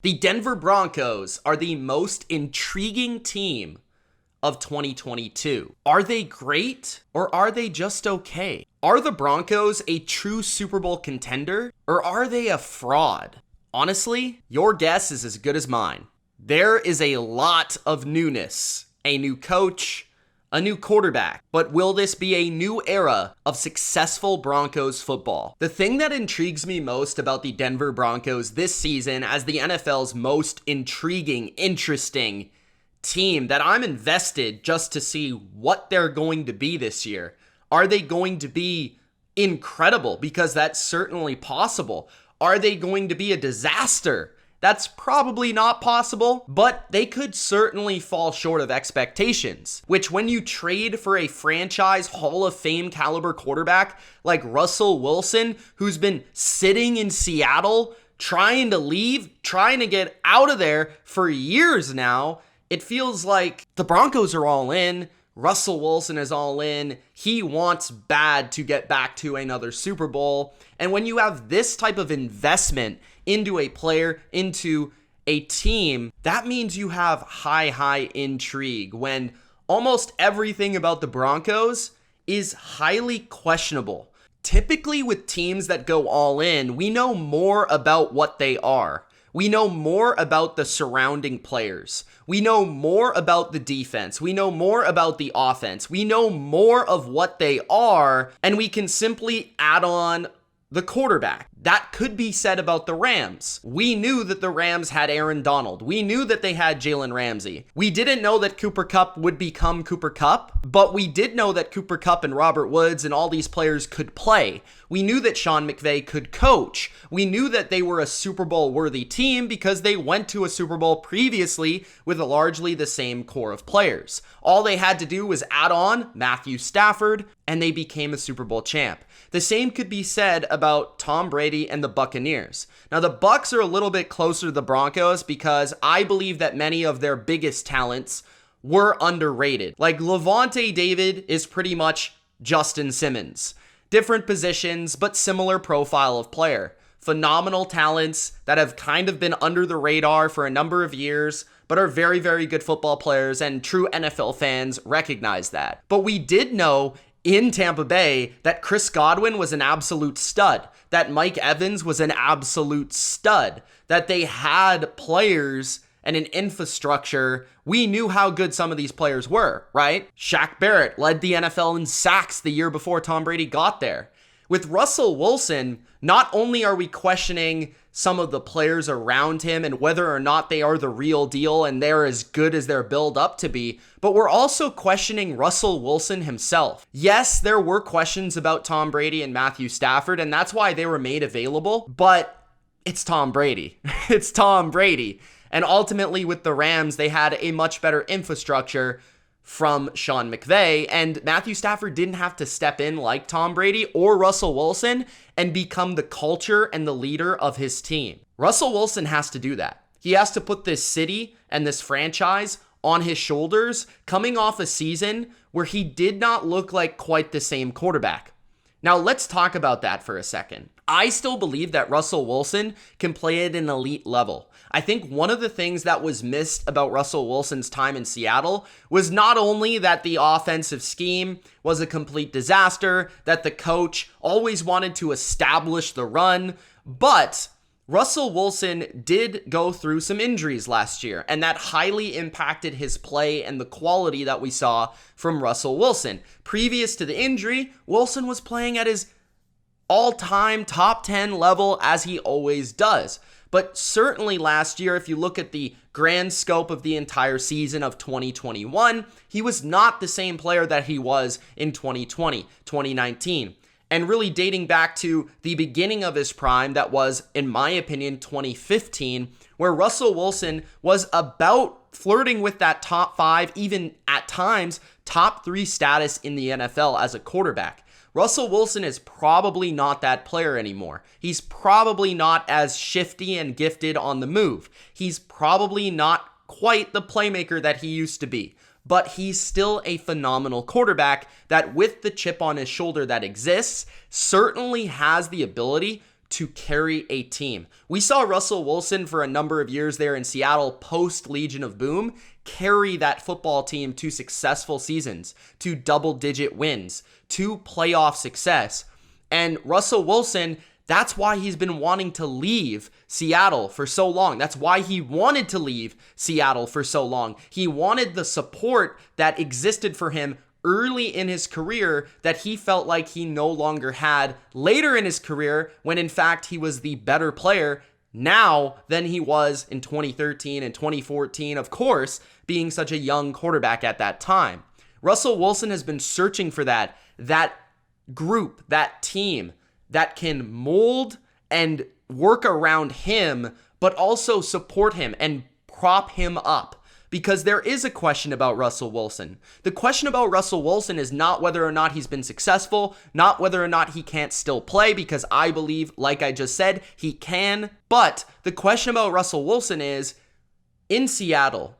The Denver Broncos are the most intriguing team of 2022. Are they great or are they just okay? Are the Broncos a true Super Bowl contender or are they a fraud? Honestly, your guess is as good as mine. There is a lot of newness, a new coach, a new quarterback, but will this be a new era of successful Broncos football? The thing that intrigues me most about the Denver Broncos this season as the NFL's most intriguing, interesting team that I'm invested just to see what they're going to be this year. Are they going to be incredible? Because that's certainly possible. Are they going to be a disaster? That's probably not possible, but they could certainly fall short of expectations, which when you trade for a franchise Hall of Fame caliber quarterback like Russell Wilson, who's been sitting in Seattle, trying to leave, trying to get out of there for years now, it feels like the Broncos are all in. Russell Wilson is all in. He wants bad to get back to another Super Bowl. And when you have this type of investment into a player, into a team, that means you have high intrigue when almost everything about the Broncos is highly questionable. Typically with teams that go all in, we know more about what they are. We know more about the surrounding players. We know more about the defense. We know more about the offense. We know more of what they are, and we can simply add on the quarterback. That could be said about the Rams. We knew that the Rams had Aaron Donald. We knew that they had Jalen Ramsey. We didn't know that Cooper Kupp would become Cooper Kupp, but we did know that Cooper Kupp and Robert Woods and all these players could play. We knew that Sean McVay could coach. We knew that they were a Super Bowl worthy team because they went to a Super Bowl previously with largely the same core of players. All they had to do was add on Matthew Stafford and they became a Super Bowl champ. The same could be said about Tom Brady and the Buccaneers. Now, the Bucs are a little bit closer to the Broncos because I believe that many of their biggest talents were underrated. Like Levante David is pretty much Justin Simmons. Different positions, but similar profile of player. Phenomenal talents that have kind of been under the radar for a number of years, but are very, very good football players, and true NFL fans recognize that. But we did know in Tampa Bay that Chris Godwin was an absolute stud, that Mike Evans was an absolute stud, that they had players and an infrastructure. We knew how good some of these players were, right? Shaq Barrett led the NFL in sacks the year before Tom Brady got there. With Russell Wilson, not only are we questioning some of the players around him and whether or not they are the real deal and they're as good as they're billed up to be, but we're also questioning Russell Wilson himself. Yes, there were questions about Tom Brady and Matthew Stafford, and that's why they were made available, but it's Tom Brady. It's Tom Brady. And ultimately with the Rams, they had a much better infrastructure from Sean McVay, and Matthew Stafford didn't have to step in like Tom Brady or Russell Wilson and become the culture and the leader of his team. Russell Wilson has to do that. He has to put this city and this franchise on his shoulders, coming off a season where he did not look like quite the same quarterback. Now let's talk about that for a second. I still believe that Russell Wilson can play at an elite level. I think one of the things that was missed about Russell Wilson's time in Seattle was not only that the offensive scheme was a complete disaster, that the coach always wanted to establish the run, but Russell Wilson did go through some injuries last year, and that highly impacted his play and the quality that we saw from Russell Wilson. Previous to the injury, Wilson was playing at his all-time top 10 level as he always does. But certainly last year, if you look at the grand scope of the entire season of 2021, he was not the same player that he was in 2020, 2019. And really dating back to the beginning of his prime, that was, in my opinion, 2015, where Russell Wilson was about flirting with that top 5, even at times, top 3 status in the NFL as a quarterback. Russell Wilson is probably not that player anymore. He's probably not as shifty and gifted on the move. He's probably not quite the playmaker that he used to be. But he's still a phenomenal quarterback that, with the chip on his shoulder that exists, certainly has the ability to carry a team. We saw Russell Wilson for a number of years there in Seattle post Legion of Boom carry that football team to successful seasons, to double-digit wins, to playoff success. And Russell Wilson, that's why he's been wanting to leave Seattle for so long. That's why he wanted to leave Seattle for so long. He wanted the support that existed for him early in his career that he felt like he no longer had later in his career, when in fact he was the better player now than he was in 2013 and 2014, of course, being such a young quarterback at that time. Russell Wilson has been searching for that group, that team that can mold and work around him, but also support him and prop him up. Because there is a question about Russell Wilson. The question about Russell Wilson is not whether or not he's been successful, not whether or not he can't still play, because I believe, like I just said, he can. But the question about Russell Wilson is, in Seattle,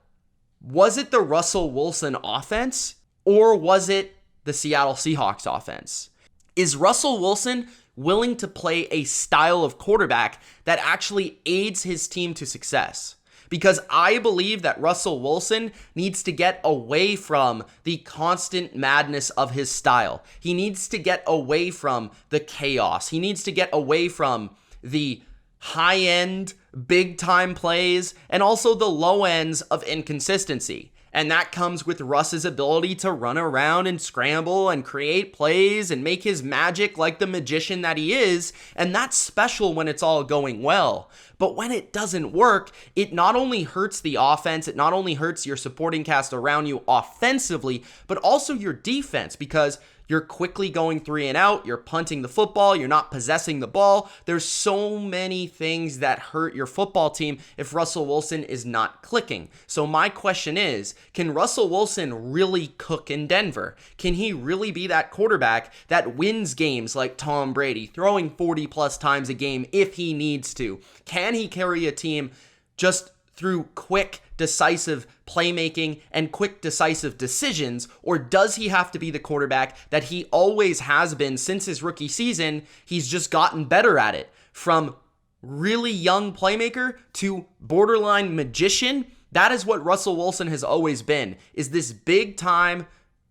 was it the Russell Wilson offense or was it the Seattle Seahawks offense? Is Russell Wilson willing to play a style of quarterback that actually aids his team to success? Because I believe that Russell Wilson needs to get away from the constant madness of his style. He needs to get away from the chaos. He needs to get away from the high-end, big-time plays and also the low ends of inconsistency. And that comes with Russ's ability to run around and scramble and create plays and make his magic like the magician that he is. And that's special when it's all going well. But when it doesn't work, it not only hurts the offense, it not only hurts your supporting cast around you offensively, but also your defense, because you're quickly going 3 and out, you're punting the football, you're not possessing the ball. There's so many things that hurt your football team if Russell Wilson is not clicking. So my question is, can Russell Wilson really cook in Denver? Can he really be that quarterback that wins games like Tom Brady, throwing 40 plus times a game if he needs to? Can he carry a team just through quick, decisive playmaking and quick, decisive decisions? Or does he have to be the quarterback that he always has been since his rookie season? He's just gotten better at it. From really young playmaker to borderline magician, that is what Russell Wilson has always been, is this big time,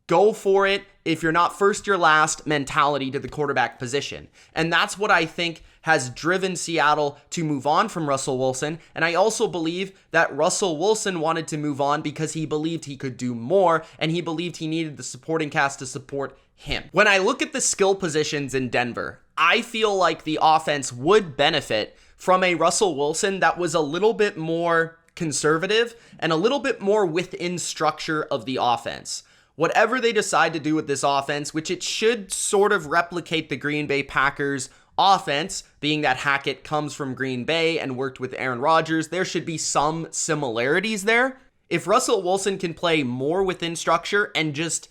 go for it, if you're not first, you're last mentality to the quarterback position. And that's what I think has driven Seattle to move on from Russell Wilson. And I also believe that Russell Wilson wanted to move on because he believed he could do more, and he believed he needed the supporting cast to support him. When I look at the skill positions in Denver, I feel like the offense would benefit from a Russell Wilson that was a little bit more conservative and a little bit more within structure of the offense. Whatever they decide to do with this offense, which it should sort of replicate the Green Bay Packers offense, being that Hackett comes from Green Bay and worked with Aaron Rodgers, there should be some similarities there. If Russell Wilson can play more within structure and just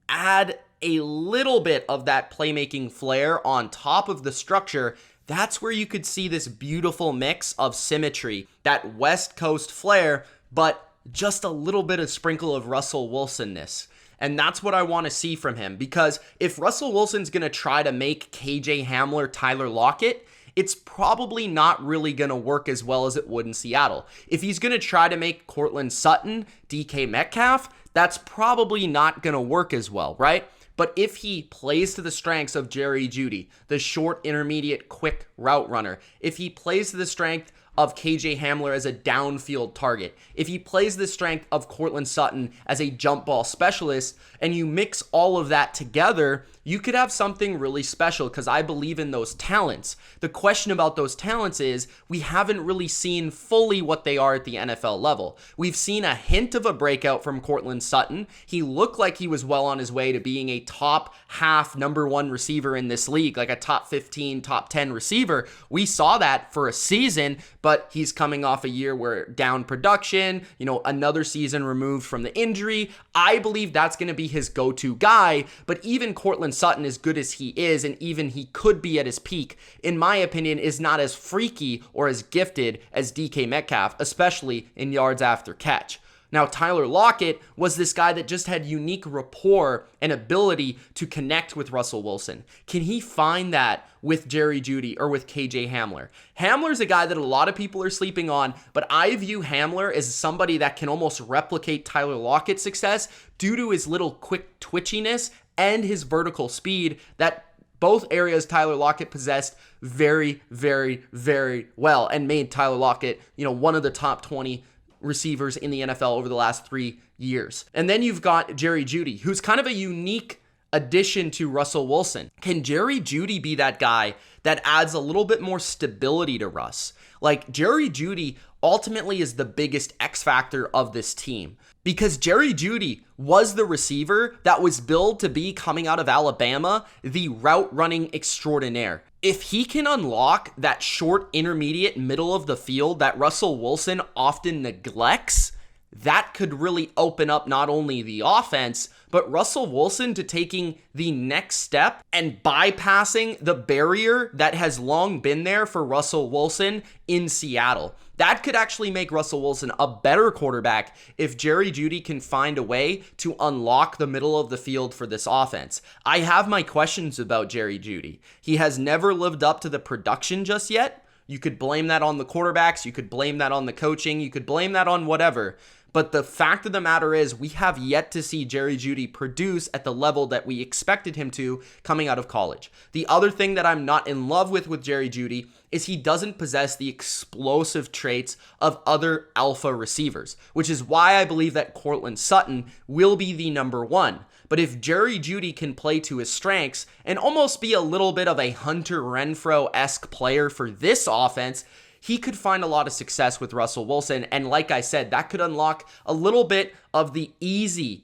add a little bit of that playmaking flair on top of the structure, that's where you could see this beautiful mix of symmetry, that West Coast flair, but just a little bit of sprinkle of Russell Wilson-ness. And that's what I want to see from him, because if Russell Wilson's going to try to make KJ Hamler Tyler Lockett, it's probably not really going to work as well as it would in Seattle. If he's going to try to make Courtland Sutton DK Metcalf, that's probably not going to work as well, right? But if he plays to the strengths of Jerry Jeudy, the short, intermediate, quick route runner, if he plays to the strength of KJ Hamler as a downfield target, if he plays the strength of Courtland Sutton as a jump ball specialist, and you mix all of that together, you could have something really special, because I believe in those talents. The question about those talents is we haven't really seen fully what they are at the NFL level. We've seen a hint of a breakout from Courtland Sutton. He looked like he was well on his way to being a top half number 1 receiver in this league, like a top 15, top 10 receiver. We saw that for a season, but he's coming off a year where down production, another season removed from the injury. I believe that's going to be his go-to guy, but even Courtland Sutton, as good as he is, and even he could be at his peak, in my opinion, is not as freaky or as gifted as DK Metcalf, especially in yards after catch. Now, Tyler Lockett was this guy that just had unique rapport and ability to connect with Russell Wilson. Can he find that with Jerry Jeudy or with KJ Hamler? Hamler's a guy that a lot of people are sleeping on, but I view Hamler as somebody that can almost replicate Tyler Lockett's success due to his little quick twitchiness and his vertical speed, that both areas Tyler Lockett possessed very, very, very well and made Tyler Lockett, one of the top 20 receivers in the NFL over the last 3 years. And then you've got Jerry Jeudy, who's kind of a unique addition to Russell Wilson. Can Jerry Jeudy be that guy that adds a little bit more stability to Russ? Like, Jerry Jeudy ultimately is the biggest X factor of this team, because Jerry Jeudy was the receiver that was billed to be, coming out of Alabama, the route running extraordinaire. If he can unlock that short, intermediate, middle of the field that Russell Wilson often neglects, that could really open up not only the offense, but Russell Wilson to taking the next step and bypassing the barrier that has long been there for Russell Wilson in Seattle. That could actually make Russell Wilson a better quarterback if Jerry Jeudy can find a way to unlock the middle of the field for this offense. I have my questions about Jerry Jeudy. He has never lived up to the production just yet. You could blame that on the quarterbacks. You could blame that on the coaching. You could blame that on whatever. But the fact of the matter is, we have yet to see Jerry Jeudy produce at the level that we expected him to coming out of college. The other thing that I'm not in love with Jerry Jeudy is he doesn't possess the explosive traits of other alpha receivers, which is why I believe that Courtland Sutton will be the number one. But if Jerry Jeudy can play to his strengths and almost be a little bit of a Hunter Renfrow-esque player for this offense, he could find a lot of success with Russell Wilson. And like I said, that could unlock a little bit of the easy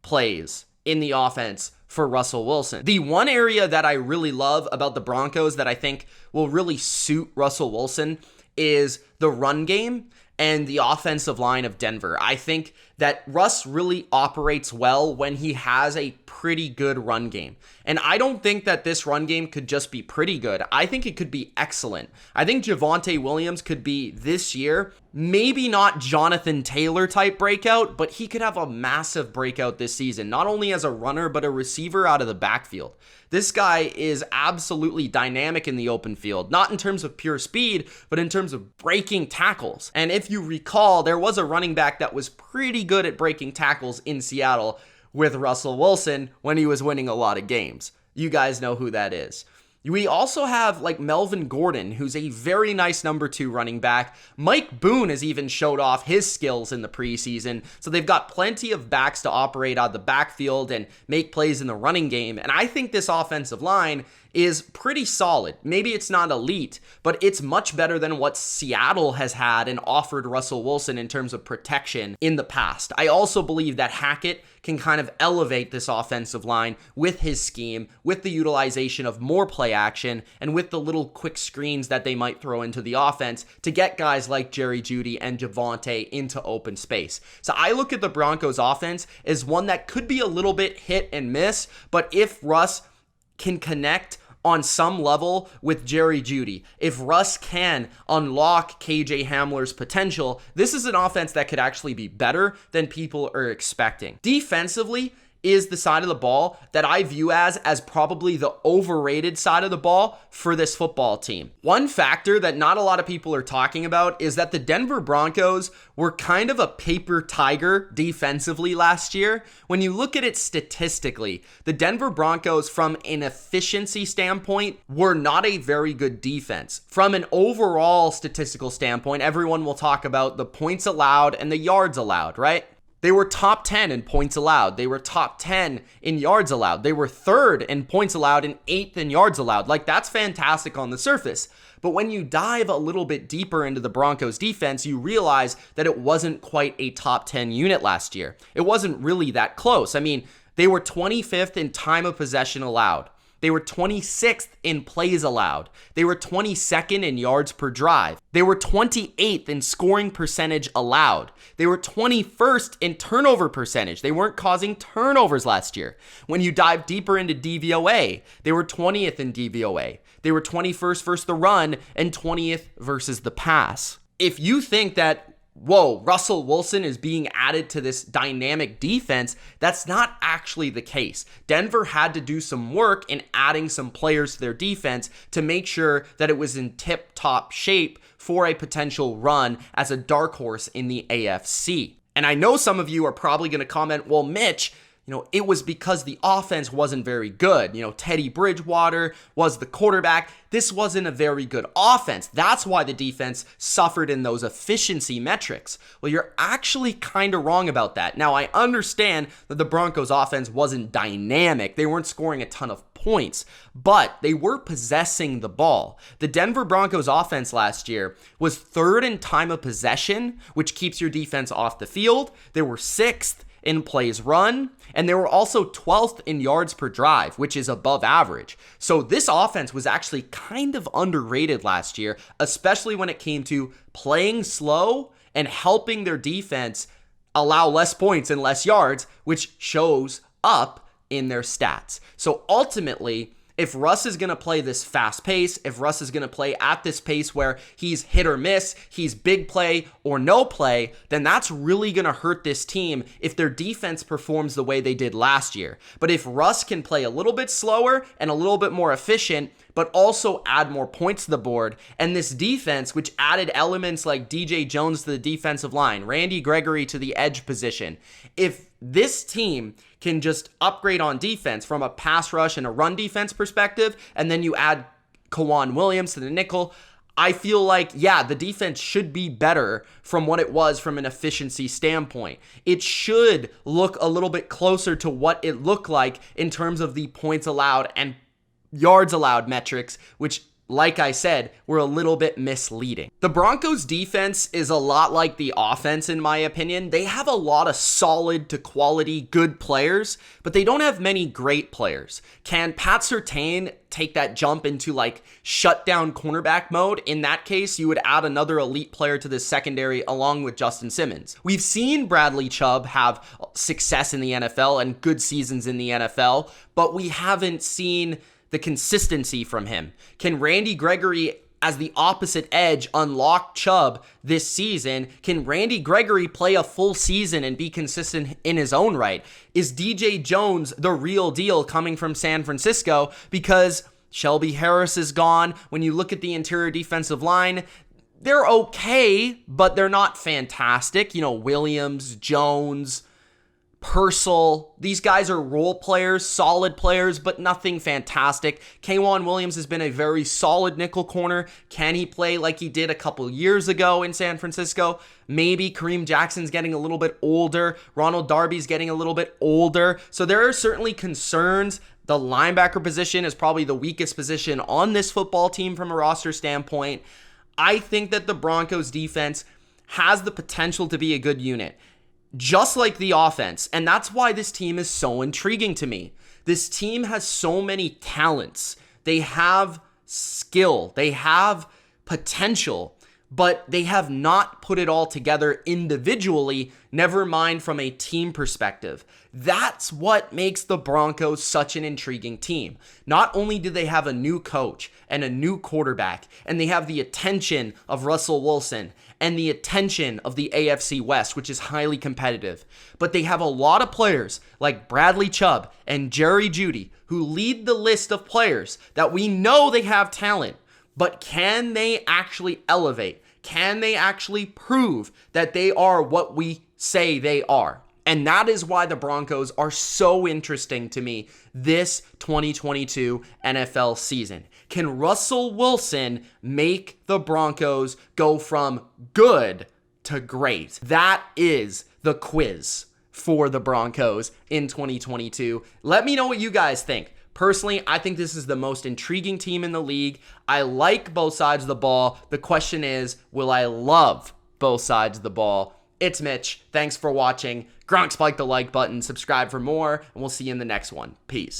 plays in the offense for Russell Wilson. The one area that I really love about the Broncos that I think will really suit Russell Wilson is the run game and the offensive line of Denver. I think that Russ really operates well when he has a pretty good run game. And I don't think that this run game could just be pretty good. I think it could be excellent. I think Javonte Williams could be, this year, maybe not Jonathan Taylor type breakout, but he could have a massive breakout this season, not only as a runner, but a receiver out of the backfield. This guy is absolutely dynamic in the open field, not in terms of pure speed, but in terms of breaking tackles. And if you recall, there was a running back that was pretty good at breaking tackles in Seattle with Russell Wilson when he was winning a lot of games. You guys know who that is. We also have Melvin Gordon, who's a very nice number 2 running back. Mike Boone has even showed off his skills in the preseason. So they've got plenty of backs to operate out of the backfield and make plays in the running game. And I think this offensive line is pretty solid. Maybe it's not elite, but it's much better than what Seattle has had and offered Russell Wilson in terms of protection in the past. I also believe that Hackett can kind of elevate this offensive line with his scheme, with the utilization of more play action, and with the little quick screens that they might throw into the offense to get guys like Jerry Jeudy and Javonte into open space. So I look at the Broncos offense as one that could be a little bit hit and miss, but if Russ can connect on some level with Jerry Jeudy, if Russ can unlock KJ Hamler's potential, this is an offense that could actually be better than people are expecting. Defensively is the side of the ball that I view as probably the overrated side of the ball for this football team. One factor that not a lot of people are talking about is that the Denver Broncos were kind of a paper tiger defensively last year. When you look at it statistically, the Denver Broncos, from an efficiency standpoint, were not a very good defense. From an overall statistical standpoint, everyone will talk about the points allowed and the yards allowed, right? They were top 10 in points allowed. They were top 10 in yards allowed. They were 3rd in points allowed and 8th in yards allowed. That's fantastic on the surface. But when you dive a little bit deeper into the Broncos defense, you realize that it wasn't quite a top 10 unit last year. It wasn't really that close. I mean, they were 25th in time of possession allowed. They were 26th in plays allowed. They were 22nd in yards per drive. They were 28th in scoring percentage allowed. They were 21st in turnover percentage. They weren't causing turnovers last year. When you dive deeper into DVOA, they were 20th in DVOA. They were 21st versus the run and 20th versus the pass. If you think that whoa, Russell Wilson is being added to this dynamic defense. That's not actually the case. Denver had to do some work in adding some players to their defense to make sure that it was in tip-top shape for a potential run as a dark horse in the AFC. And I know some of you are probably going to comment, well, Mitch, it was because the offense wasn't very good. Teddy Bridgewater was the quarterback. This wasn't a very good offense. That's why the defense suffered in those efficiency metrics. Well, you're actually kind of wrong about that. Now, I understand that the Broncos offense wasn't dynamic. They weren't scoring a ton of points, but they were possessing the ball. The Denver Broncos offense last year was third in time of possession, which keeps your defense off the field. They were sixth in plays run, and they were also 12th in yards per drive, which is above average. So this offense was actually kind of underrated last year, especially when it came to playing slow and helping their defense allow less points and less yards, which shows up in their stats. So ultimately, if Russ is going to play this fast pace, if Russ is going to play at this pace where he's hit or miss, he's big play or no play, then that's really going to hurt this team if their defense performs the way they did last year. But if Russ can play a little bit slower and a little bit more efficient, but also add more points to the board, and this defense, which added elements like DJ Jones to the defensive line, Randy Gregory to the edge position, if this team can just upgrade on defense from a pass rush and a run defense perspective, and then you add Kwan Williams to the nickel, I feel like, yeah, the defense should be better from what it was from an efficiency standpoint. It should look a little bit closer to what it looked like in terms of the points allowed and yards allowed metrics, which, like I said, were a little bit misleading. The Broncos defense is a lot like the offense, in my opinion. They have a lot of solid to quality good players, but they don't have many great players. Can Pat Surtain take that jump into like shutdown cornerback mode? In that case, you would add another elite player to the secondary along with Justin Simmons. We've seen Bradley Chubb have success in the NFL and good seasons in the NFL, but we haven't seen the consistency from him. Can Randy Gregory, as the opposite edge, unlock Chubb this season? Can Randy Gregory play a full season and be consistent in his own right? Is DJ Jones the real deal coming from San Francisco? Because Shelby Harris is gone. When you look at the interior defensive line, they're okay, but they're not fantastic. Williams, Jones, Purcell, these guys are role players, solid players, but nothing fantastic. Kwan Williams has been a very solid nickel corner. Can he play like he did a couple years ago in San Francisco? Maybe. Kareem Jackson's getting a little bit older. Ronald Darby's getting a little bit older. So there are certainly concerns. The linebacker position is probably the weakest position on this football team from a roster standpoint. I think that the Broncos defense has the potential to be a good unit, just like the offense. And that's why this team is so intriguing to me. This team has so many talents. They have skill. They have potential, but they have not put it all together individually, never mind from a team perspective. That's what makes the Broncos such an intriguing team. Not only do they have a new coach and a new quarterback, and they have the attention of Russell Wilson and the attention of the AFC West, which is highly competitive, but they have a lot of players like Bradley Chubb and Jerry Jeudy who lead the list of players that we know they have talent, but can they actually elevate? Can they actually prove that they are what we say they are? And that is why the Broncos are so interesting to me this 2022 NFL season. Can Russell Wilson make the Broncos go from good to great? That is the quiz for the Broncos in 2022. Let me know what you guys think. Personally, I think this is the most intriguing team in the league. I like both sides of the ball. The question is, will I love both sides of the ball? It's Mitch. Thanks for watching. Gronk, spike the like button, subscribe for more, and we'll see you in the next one. Peace.